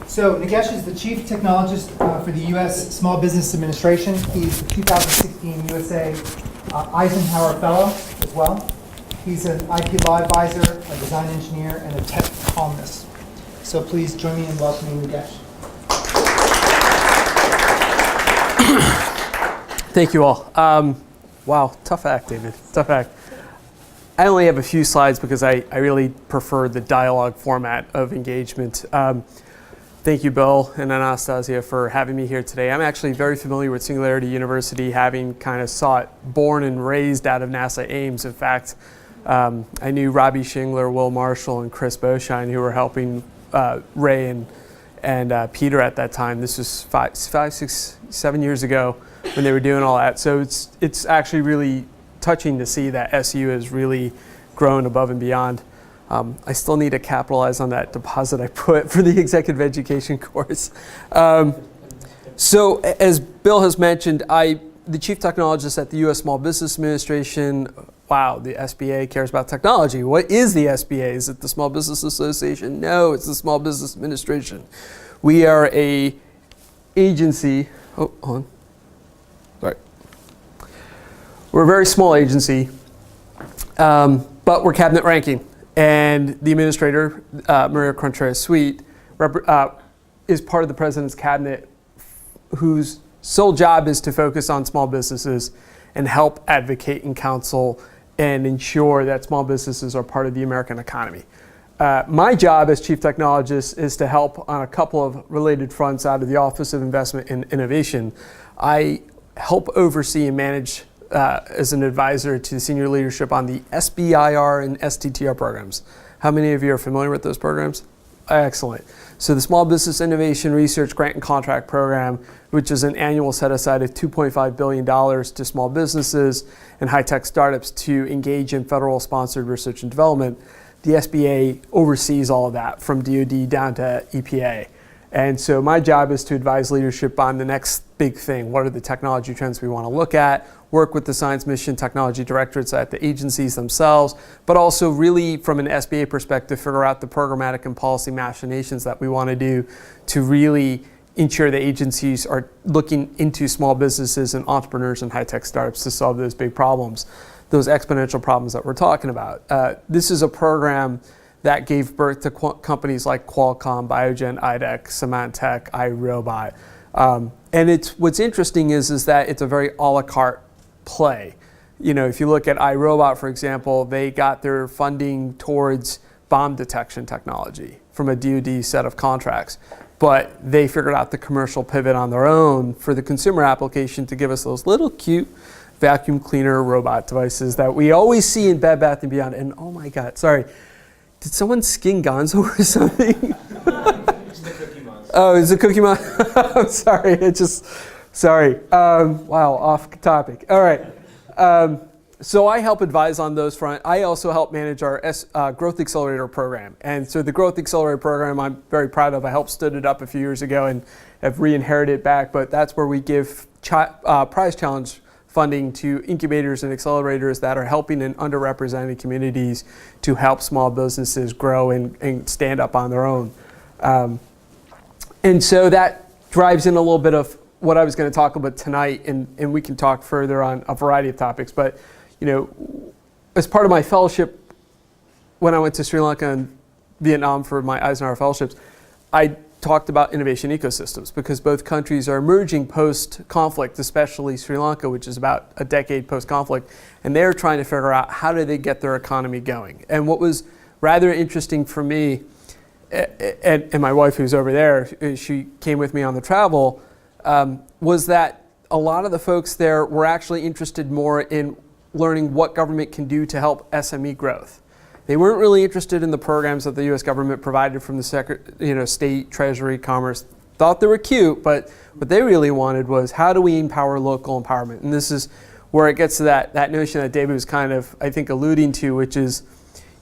So Nagesh is the Chief Technologist for the U.S. Small Business Administration. He's the 2016 USA Eisenhower Fellow as well. He's an IP law advisor, a design engineer, and a tech columnist. So please join me in welcoming Nagesh. Thank you all. Wow, tough act, David. Tough act. I only have a few slides because I really prefer the dialogue format of engagement. Thank you, Bill and Anastasia, for having me here today. I'm actually very familiar with Singularity University, having kind of saw it born and raised out of NASA Ames. In fact, I knew Robbie Shingler, Will Marshall, and Chris Beaushine, who were helping Ray and Peter at that time. This was 5, 6, 7 years ago when they were doing all that. So it's actually really touching to see that SU has really grown above and beyond. I still need to capitalize on that deposit I put for the executive education course. So as Bill has mentioned, the Chief Technologist at the U.S. Small Business Administration. Wow, the SBA cares about technology. What is the SBA? Is it the Small Business Association? No, it's the Small Business Administration. We are a agency. Oh, hold on. Sorry. We're a very small agency, but we're cabinet ranking. And the administrator, Maria Contreras-Sweet, is part of the president's cabinet, whose sole job is to focus on small businesses and help advocate and counsel and ensure that small businesses are part of the American economy. My job as Chief Technologist is to help on a couple of related fronts out of the Office of Investment and Innovation. I help oversee and manage as an advisor to senior leadership on the SBIR and STTR programs. How many of you are familiar with those programs? Excellent. So the Small Business Innovation Research Grant and Contract Program, which is an annual set aside of $2.5 billion to small businesses and high-tech startups to engage in federal sponsored research and development. The SBA oversees all of that from DoD down to EPA. And so my job is to advise leadership on the next big thing. What are the technology trends we want to look at? Work with the science, mission, technology directorates at the agencies themselves, but also really from an SBA perspective, figure out the programmatic and policy machinations that we want to do to really ensure the agencies are looking into small businesses and entrepreneurs and high-tech startups to solve those big problems, those exponential problems that we're talking about. This is a program that gave birth to companies like Qualcomm, Biogen, IDEX, Symantec, iRobot. And what's interesting is that it's a very a la carte play. You know, if you look at iRobot, for example, they got their funding towards bomb detection technology from a DoD set of contracts. But they figured out the commercial pivot on their own for the consumer application to give us those little cute vacuum cleaner robot devices that we always see in Bed Bath & Beyond. And oh my God, sorry. Did someone skin Gonzo or something? It's the Cookie Monster. Oh, it's a Cookie Monster. I'm sorry. Sorry. Wow, off topic. All right. So I help advise on those front. I also help manage our Growth Accelerator program. And so the Growth Accelerator program I'm very proud of. I helped stood it up a few years ago and have re-inherited it back. But that's where we give prize challenge funding to incubators and accelerators that are helping in underrepresented communities to help small businesses grow and stand up on their own. And so that drives in a little bit of what I was going to talk about tonight, and we can talk further on a variety of topics. But, you know, as part of my fellowship, when I went to Sri Lanka and Vietnam for my Eisenhower Fellowships, I talked about innovation ecosystems because both countries are emerging post-conflict, especially Sri Lanka, which is about a decade post-conflict, and they're trying to figure out how do they get their economy going. And what was rather interesting for me, and my wife who's over there, she came with me on the travel, was that a lot of the folks there were actually interested more in learning what government can do to help SME growth. They weren't really interested in the programs that the U.S. government provided from the state, treasury, commerce. Thought they were cute, but what they really wanted was how do we empower local empowerment? And this is where it gets to that notion that David was kind of, I think, alluding to, which is,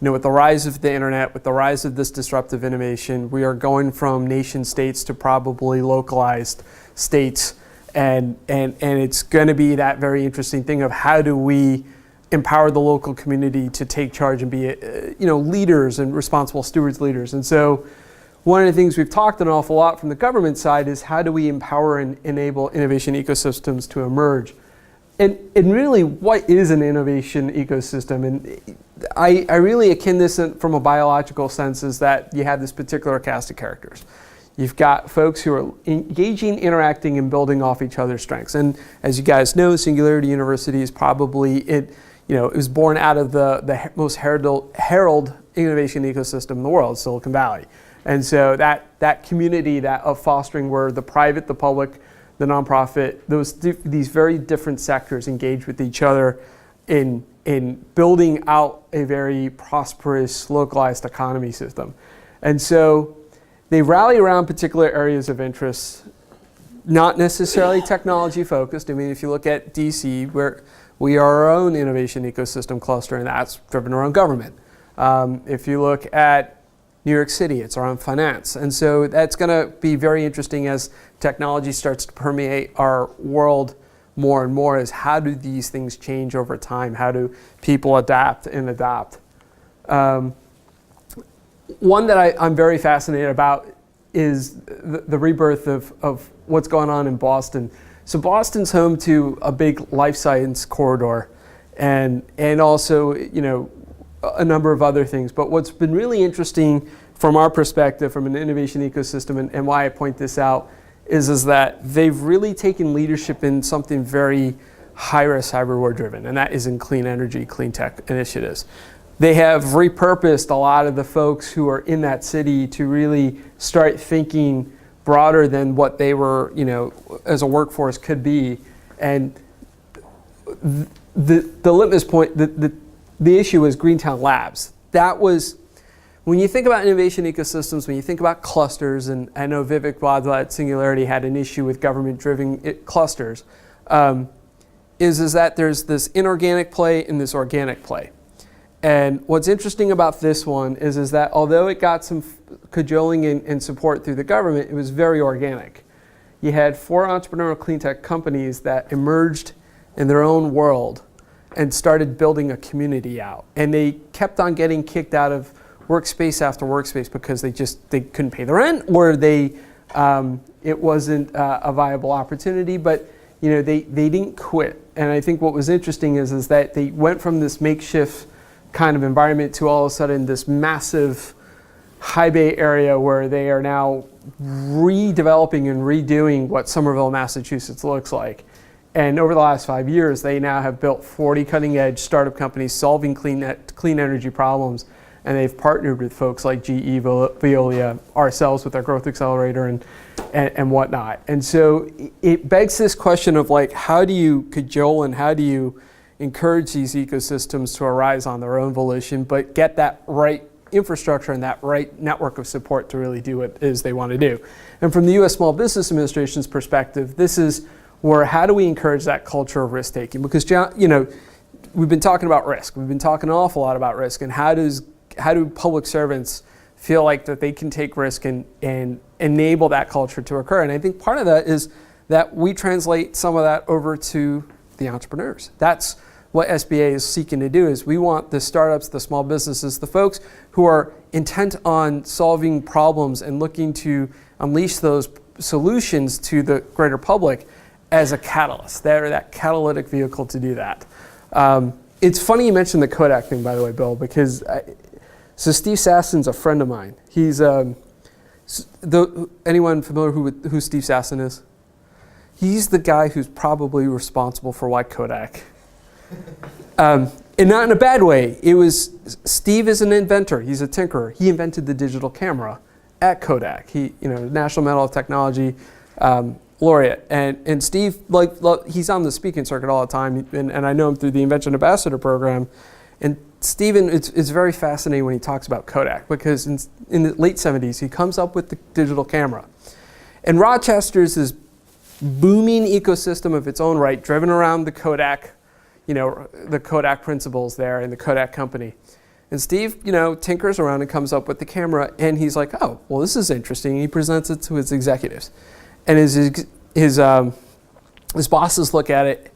you know, with the rise of the internet, with the rise of this disruptive innovation, we are going from nation states to probably localized states, and it's going to be that very interesting thing of how do we empower the local community to take charge and be leaders and responsible stewards leaders. And so one of the things we've talked an awful lot from the government side is how do we empower and enable innovation ecosystems to emerge? And really, what is an innovation ecosystem? And I really akin this from a biological sense is that you have this particular cast of characters. You've got folks who are engaging, interacting, and building off each other's strengths. And as you guys know, Singularity University is probably, it was born out of the most heralded innovation ecosystem in the world, Silicon Valley. And so that community of fostering where the private, the public, the nonprofit, these very different sectors engage with each other in building out a very prosperous, localized economy system. And so they rally around particular areas of interest, not necessarily technology focused. I mean, if you look at DC, where we are our own innovation ecosystem cluster, and that's driven around government. If you look at New York City, it's around finance. And so that's going to be very interesting as technology starts to permeate our world more and more, is how do these things change over time? How do people adapt and adopt? One that I'm very fascinated about is the rebirth of what's going on in Boston. So Boston's home to a big life science corridor and also, a number of other things. But what's been really interesting from our perspective, from an innovation ecosystem, and why I point this out, is that they've really taken leadership in something very high-risk, high-reward driven, and that is in clean energy, clean tech initiatives. They have repurposed a lot of the folks who are in that city to really start thinking broader than what they were, as a workforce could be. And the litmus point, the issue was Greentown Labs. That was, when you think about innovation ecosystems, when you think about clusters, and I know Vivek Wadhwa at Singularity had an issue with government-driven clusters, is that there's this inorganic play and this organic play. And what's interesting about this one is that although it got some cajoling and support through the government, it was very organic. You had 4 entrepreneurial clean tech companies that emerged in their own world and started building a community out. And they kept on getting kicked out of workspace after workspace because they couldn't pay the rent, or it wasn't a viable opportunity, but they didn't quit. And I think what was interesting is that they went from this makeshift kind of environment to all of a sudden this massive high bay area where they are now redeveloping and redoing what Somerville, Massachusetts looks like. And over the last 5 years, they now have built 40 cutting-edge startup companies solving clean energy problems. And they've partnered with folks like GE, Veolia, ourselves with our Growth Accelerator and whatnot. And so it begs this question of how do you cajole and how do you encourage these ecosystems to arise on their own volition, but get that right infrastructure and that right network of support to really do what it is they want to do. And from the U.S. Small Business Administration's perspective, this is where how do we encourage that culture of risk-taking? Because, we've been talking about risk. We've been talking an awful lot about risk, and how do public servants feel like that they can take risk and enable that culture to occur? And I think part of that is that we translate some of that over to the entrepreneurs. That's what SBA is seeking to do, is we want the startups, the small businesses, the folks who are intent on solving problems and looking to unleash those solutions to the greater public as a catalyst. They're that catalytic vehicle to do that. It's funny you mentioned the Kodak thing, by the way, Bill, because so Steve Sassen's a friend of mine. He's anyone familiar who Steve Sassen is? He's the guy who's probably responsible for why Kodak. And not in a bad way. Steve is an inventor. He's a tinkerer. He invented the digital camera at Kodak. He, National Medal of Technology laureate. And Steve, he's on the speaking circuit all the time, and I know him through the Invention Ambassador program. And Steven, it's very fascinating when he talks about Kodak, because in the late 70s, he comes up with the digital camera. And Rochester's this booming ecosystem of its own right, driven around the Kodak, the Kodak principles there and the Kodak company. And Steve, tinkers around and comes up with the camera, and he's like, oh, well, this is interesting. And he presents it to his executives. And his bosses look at it,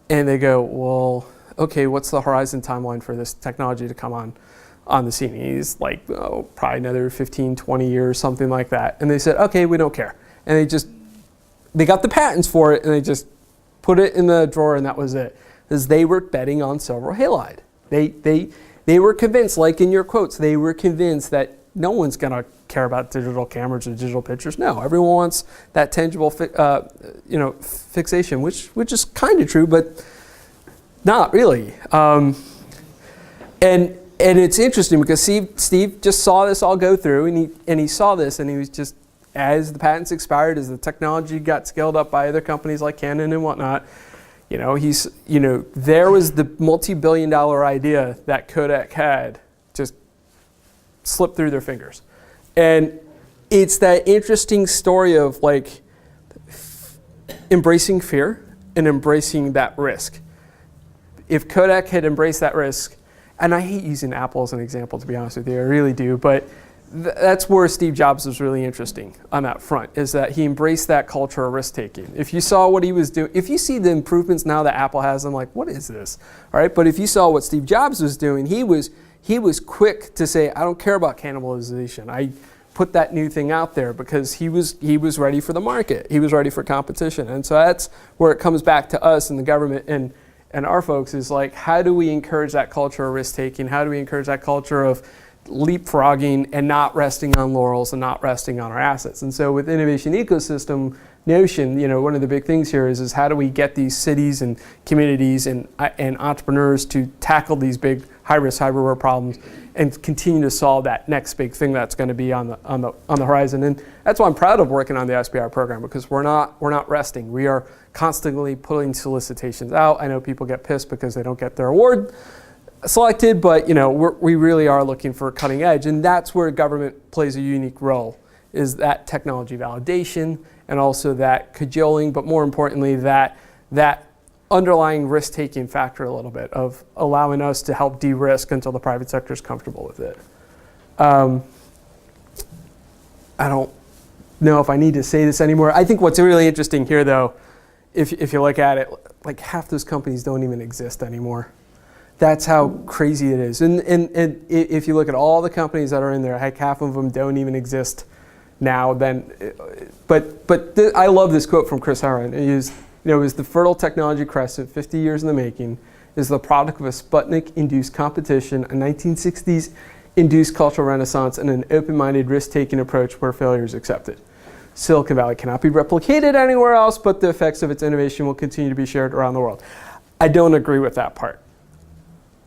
and they go, well, okay, what's the horizon timeline for this technology to come on the scene. He's like, probably another 15, 20 years, something like that. And they said, okay, we don't care. And they got the patents for it, and they just put it in the drawer, and that was it. Because they were betting on silver halide. They were convinced, like in your quotes, they were convinced that no one's going to care about digital cameras or digital pictures. No, everyone wants that tangible fixation, which is kind of true, but not really. And it's interesting because Steve just saw this all go through, and he saw this, and he was just, as the patents expired, as the technology got scaled up by other companies like Canon and whatnot, there was the multi-billion-dollar idea that Kodak had just slipped through their fingers. And it's that interesting story of like embracing fear and embracing that risk. If Kodak had embraced that risk, and I hate using Apple as an example, to be honest with you, I really do, but that's where Steve Jobs was really interesting on that front, is that he embraced that culture of risk-taking. If you saw what he was doing, if you see the improvements now that Apple has, I'm like, what is this? All right, but if you saw what Steve Jobs was doing, he was quick to say, I don't care about cannibalization. I put that new thing out there because he was ready for the market. He was ready for competition. And so that's where it comes back to us and the government and our folks, is like, how do we encourage that culture of risk-taking? How do we encourage that culture of leapfrogging and not resting on laurels and not resting on our assets? And so with innovation ecosystem notion, one of the big things here is how do we get these cities and communities and entrepreneurs to tackle these big high-risk, high-reward problems and continue to solve that next big thing that's going to be on the horizon. And that's why I'm proud of working on the SBIR program, because we're not resting. We are constantly putting solicitations out. I know people get pissed because they don't get their award selected, but we really are looking for cutting edge, and that's where government plays a unique role, is that technology validation and also that cajoling, but more importantly that underlying risk-taking factor a little bit of allowing us to help de-risk until the private sector is comfortable with it. I don't know if I need to say this anymore. I think what's really interesting here, though, if you look at it, like half those companies don't even exist anymore. That's how crazy it is. And if you look at all the companies that are in there, heck, half of them don't even exist now. I love this quote from Chris Herron. It is the fertile technology crescent, 50 years in the making, is the product of a Sputnik-induced competition, a 1960s induced cultural renaissance, and an open-minded risk-taking approach where failure is accepted. Silicon Valley cannot be replicated anywhere else, but the effects of its innovation will continue to be shared around the world. I don't agree with that part.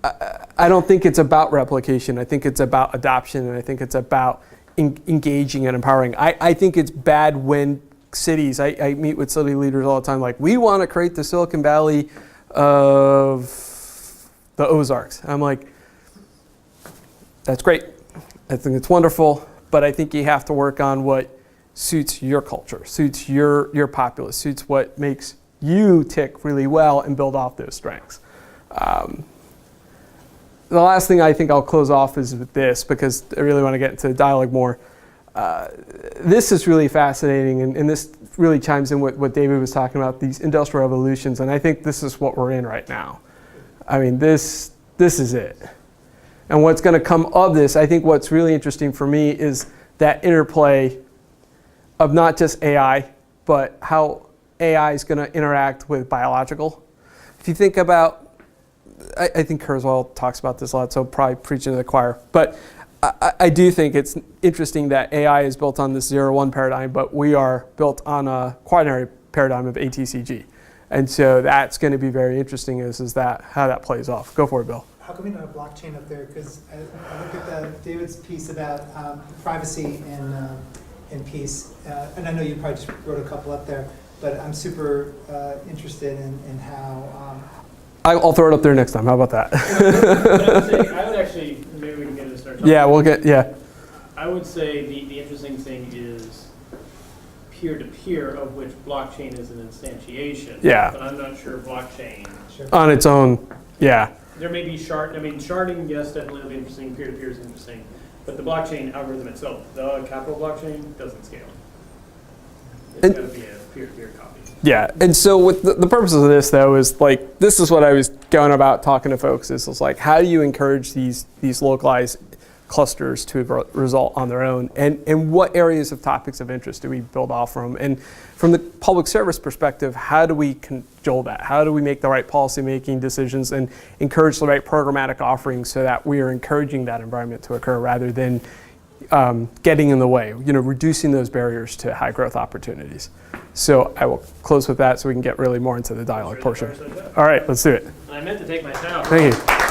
I don't think it's about replication. I think it's about adoption, and I think it's about engaging and empowering. I think it's bad when cities, I meet with city leaders all the time, like, we want to create the Silicon Valley of the Ozarks. I'm like, that's great. I think it's wonderful, but I think you have to work on what suits your culture, suits your populace, suits what makes you tick really well and build off those strengths. The last thing I think I'll close off is with this, because I really want to get into the dialogue more. This is really fascinating, and this really chimes in with what David was talking about, these industrial revolutions, and I think this is what we're in right now. I mean, this is it. And what's going to come of this, I think what's really interesting for me is that interplay of not just AI, but how AI is going to interact with biological. If you think about, I think Kurzweil talks about this a lot, so probably preaching to the choir, but I do think it's interesting that AI is built on this 0-1 paradigm, but we are built on a quaternary paradigm of ATCG. And so that's going to be very interesting, is that how that plays off. Go for it, Bill. How come we don't have blockchain up there? Because I look at David's piece about privacy and peace, and I know you probably just wrote a couple up there, but I'm super interested in how... I'll throw it up there next time. How about that? I would actually, maybe we can get into start talking. Yeah, I would say the interesting thing is peer-to-peer, of which blockchain is an instantiation. Yeah. But I'm not sure blockchain. Sure. On its own, yeah. There may be sharding, yes, definitely will be interesting. Peer-to-peer is interesting. But the blockchain algorithm itself, the capital blockchain, doesn't scale. It's got to be a peer-to-peer copy. Yeah, and so with the purpose of this, though, is like, this is what I was going about talking to folks, is like, how do you encourage these localized clusters to result on their own, and what areas of topics of interest do we build off from? And from the public service perspective, how do we cajole that? How do we make the right policy-making decisions and encourage the right programmatic offerings so that we are encouraging that environment to occur rather than getting in the way, reducing those barriers to high growth opportunities. So I will close with that so we can get really more into the dialogue portion. All right, let's do it. I meant to take my towel. Thank you.